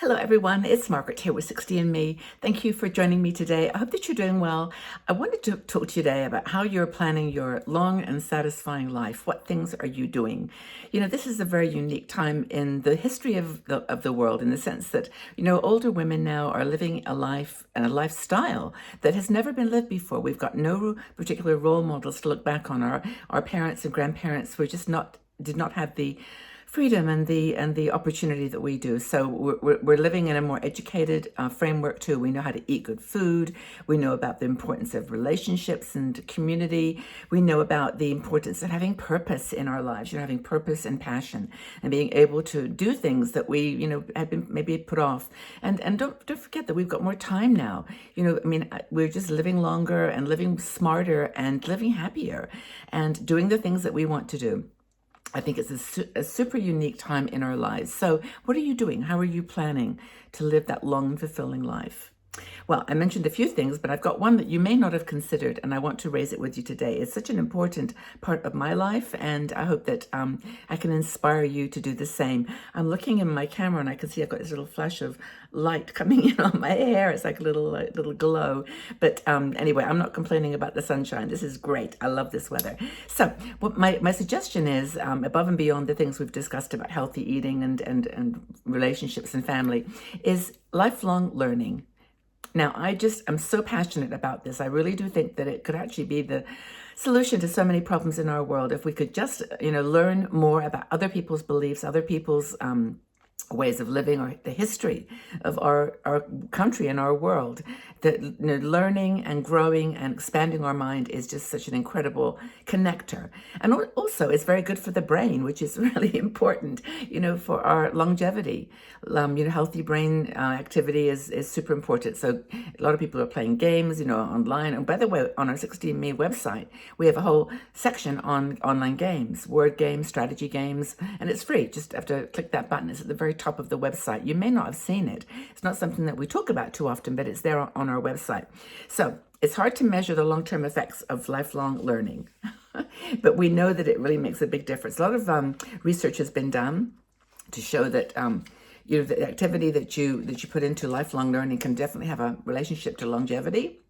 Hello, everyone. It's Margaret here with 60 and Me. Thank you for joining me today. I hope that you're doing well. I wanted to talk to you today about how you're planning your long and satisfying life. What things are you doing? This is a very unique time in the history of the world, in the sense that, older women now are living a life and a lifestyle that has never been lived before. We've got no particular role models to look back on. Our parents and grandparents were just did not have the freedom and the opportunity that we do. So we're living in a more educated framework too. We know how to eat good food. We know about the importance of relationships and community. We know about the importance of having purpose in our lives. Having purpose and passion, and being able to do things that we had been maybe put off. And don't forget that we've got more time now. We're just living longer and living smarter and living happier and doing the things that we want to do. I think it's a super unique time in our lives. So what are you doing? How are you planning to live that long and fulfilling life? Well, I mentioned a few things, but I've got one that you may not have considered, and I want to raise it with you today. It's such an important part of my life, and I hope that I can inspire you to do the same. I'm looking in my camera, and I can see I've got this little flash of light coming in on my hair. It's like a little glow. But anyway, I'm not complaining about the sunshine. This is great. I love this weather. So what my suggestion is, above and beyond the things we've discussed about healthy eating and relationships and family, is lifelong learning. Now, I'm so passionate about this. I really do think that it could actually be the solution to so many problems in our world if we could just, learn more about other people's beliefs, other people's ways of living, or the history of our country and our world. That learning and growing and expanding our mind is just such an incredible connector. And also it's very good for the brain, which is really important, for our longevity. Healthy brain activity is super important. So a lot of people are playing games, online. And by the way, on our 16Me website, we have a whole section on online games, word games, strategy games, and it's free. Just have to click that button. It's at the very top of the website. You may not have seen it. It's not something that we talk about too often, but it's there on our website. So it's hard to measure the long-term effects of lifelong learning, but we know that it really makes a big difference. A lot of research has been done to show that the activity that you put into lifelong learning can definitely have a relationship to longevity.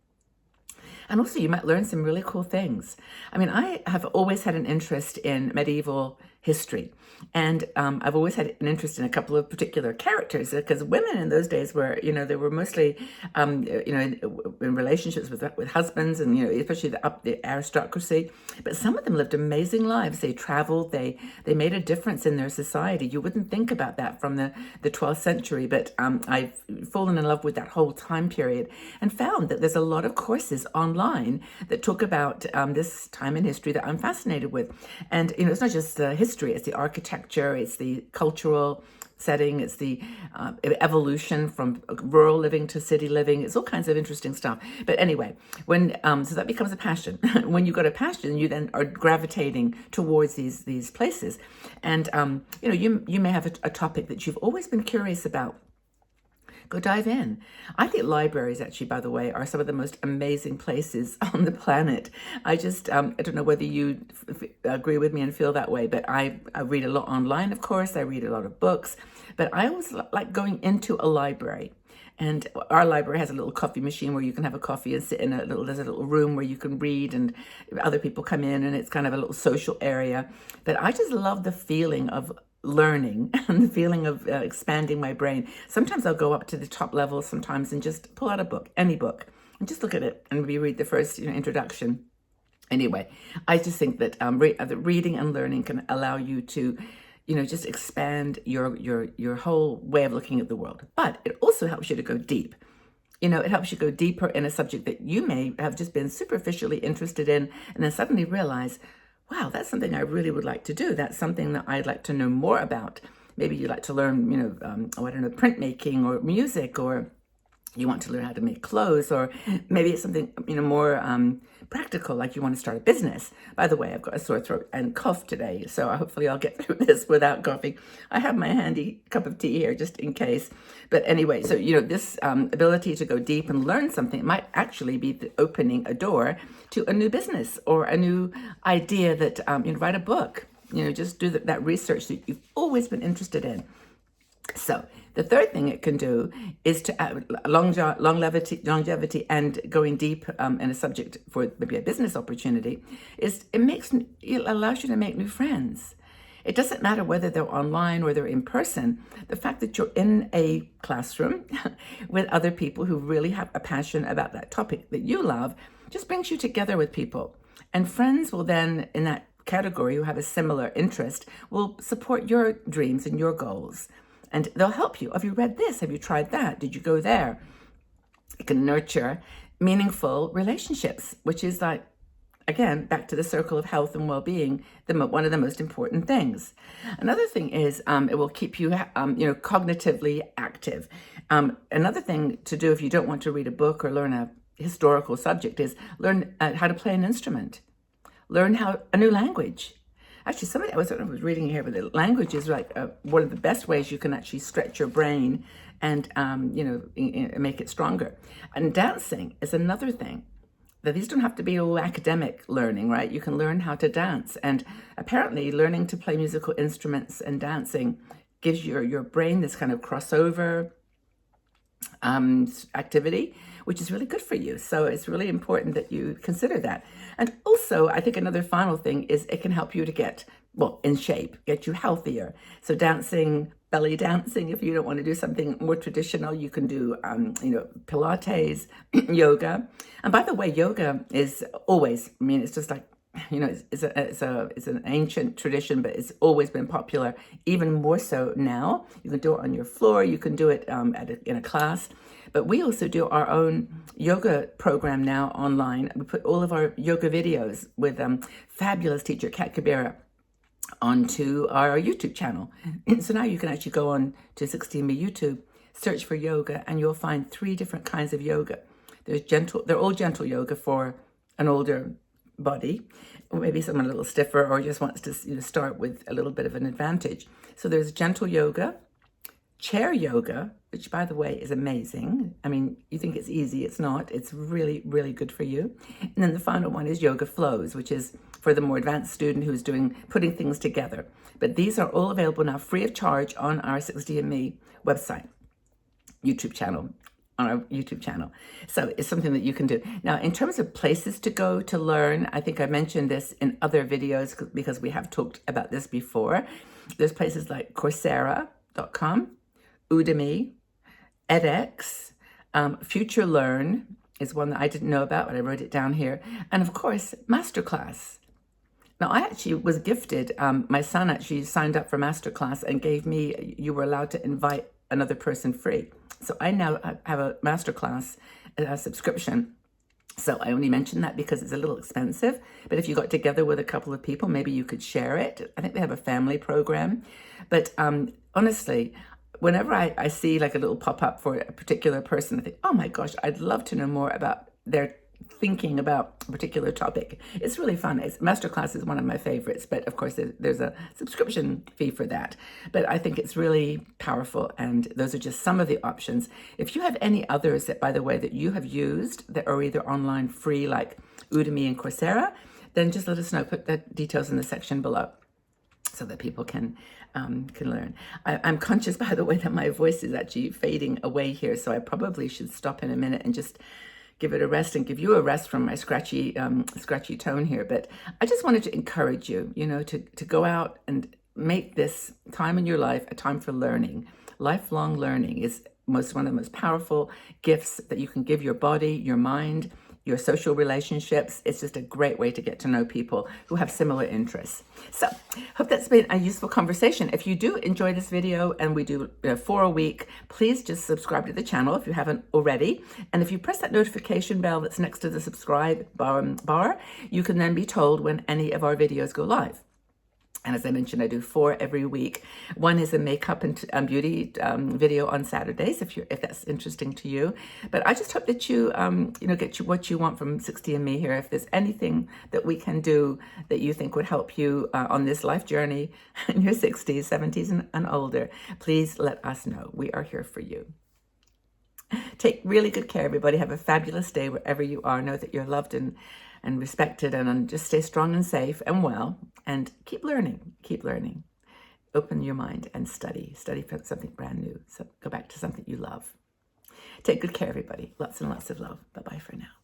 And also you might learn some really cool things. I have always had an interest in medieval history. And I've always had an interest in a couple of particular characters, because women in those days were, they were mostly, in relationships with husbands, and, especially the aristocracy. But some of them lived amazing lives. They traveled, they made a difference in their society. You wouldn't think about that from the 12th century, but I've fallen in love with that whole time period and found that there's a lot of courses online that talk about this time in history that I'm fascinated with. And, it's not just history, it's the architecture, it's the cultural setting, it's the evolution from rural living to city living. It's all kinds of interesting stuff. But anyway, so that becomes a passion. When you've got a passion, you then are gravitating towards these places. And you may have a topic that you've always been curious about. Go dive in. I think libraries, actually, by the way, are some of the most amazing places on the planet. I don't know whether you agree with me and feel that way, but I read a lot online, of course. I read a lot of books, but I always like going into a library. And our library has a little coffee machine where you can have a coffee and sit in there's a little room where you can read, and other people come in, and it's kind of a little social area. But I just love the feeling of learning and the feeling of expanding my brain. Sometimes I'll go up to the top level sometimes and just pull out a book, any book, and just look at it and maybe read the first introduction. Anyway, I just think that reading and learning can allow you to just expand your whole way of looking at the world. But it also helps you to go deep. It helps you go deeper in a subject that you may have just been superficially interested in, and then suddenly realize, wow, that's something I really would like to do. That's something that I'd like to know more about. Maybe you like to learn, printmaking or music, or you want to learn how to make clothes, or maybe it's something, more practical, like you want to start a business. By the way, I've got a sore throat and cough today, so hopefully I'll get through this without coughing. I have my handy cup of tea here just in case. But anyway, so, this ability to go deep and learn something might actually be opening a door to a new business or a new idea that, write a book, just do that research that you've always been interested in. So the third thing it can do is to add longevity and going deep in a subject for maybe a business opportunity, is it allows you to make new friends. It doesn't matter whether they're online or they're in person. The fact that you're in a classroom with other people who really have a passion about that topic that you love just brings you together with people. And friends will then, in that category, who have a similar interest, will support your dreams and your goals. And they'll help you. Have you read this? Have you tried that? Did you go there? It can nurture meaningful relationships, which is like, again, back to the circle of health and well-being, one of the most important things. Another thing is it will keep you, cognitively active. Another thing to do if you don't want to read a book or learn a historical subject is learn how to play an instrument, learn a new language. Actually, I was reading here, but the language is like one of the best ways you can actually stretch your brain and, make it stronger. And dancing is another thing. Now, these don't have to be all academic learning, right? You can learn how to dance. And apparently learning to play musical instruments and dancing gives your brain this kind of crossover activity, which is really good for you. So it's really important that you consider that. And also, I think another final thing is it can help you to get, in shape, get you healthier. So dancing, belly dancing, if you don't want to do something more traditional, you can do, Pilates, yoga. And by the way, yoga is always, it's just like, it's an ancient tradition, but it's always been popular, even more so now. You can do it on your floor. You can do it in a class. But we also do our own yoga program now online. We put all of our yoga videos with fabulous teacher, Kat Kabira, onto our YouTube channel. So now you can actually go on to 16Me YouTube, search for yoga, and you'll find 3 different kinds of yoga. They're all gentle yoga for an older body, or maybe someone a little stiffer or just wants to start with a little bit of an advantage. So there's gentle yoga, chair yoga, which by the way is amazing. You think it's easy, it's not. It's really, really good for you. And then the final one is yoga flows, which is for the more advanced student who's putting things together. But these are all available now free of charge on our 60Me website, YouTube channel. On our YouTube channel. So it's something that you can do. Now, in terms of places to go to learn, I think I mentioned this in other videos because we have talked about this before. There's places like Coursera.com, Udemy, edX, FutureLearn is one that I didn't know about, but I wrote it down here. And of course, Masterclass. Now, I actually was gifted. My son actually signed up for Masterclass and you were allowed to invite another person free. So I now have a Masterclass subscription. So I only mention that because it's a little expensive. But if you got together with a couple of people, maybe you could share it. I think they have a family program. But honestly, whenever I see like a little pop-up for a particular person, I think, oh my gosh, I'd love to know more about their thinking about a particular topic. It's really fun. Masterclass is one of my favorites, but of course there's a subscription fee for that. But I think it's really powerful, and those are just some of the options. If you have any others that, by the way, that you have used that are either online free, like Udemy and Coursera, then just let us know. Put the details in the section below so that people can learn. I'm conscious, by the way, that my voice is actually fading away here, so I probably should stop in a minute and just give it a rest and give you a rest from my scratchy tone here. But I just wanted to encourage you, to go out and make this time in your life a time for learning. Lifelong learning is one of the most powerful gifts that you can give your body, your mind, your social relationships. It's just a great way to get to know people who have similar interests. So hope that's been a useful conversation. If you do enjoy this video, and we do 4 a week, please just subscribe to the channel if you haven't already. And if you press that notification bell that's next to the subscribe bar, you can then be told when any of our videos go live. And as I mentioned, I do 4 every week. One is a makeup and beauty video on Saturdays, if that's interesting to you. But I just hope that you get what you want from 60Me here. If there's anything that we can do that you think would help you on this life journey in your 60s, 70s, and older, please let us know. We are here for you. Take really good care, everybody. Have a fabulous day wherever you are. Know that you're loved and respected, and just stay strong and safe and well, and keep learning. Open your mind and study. Study for something brand new. So go back to something you love. Take good care, everybody. Lots and lots of love. Bye-bye for now.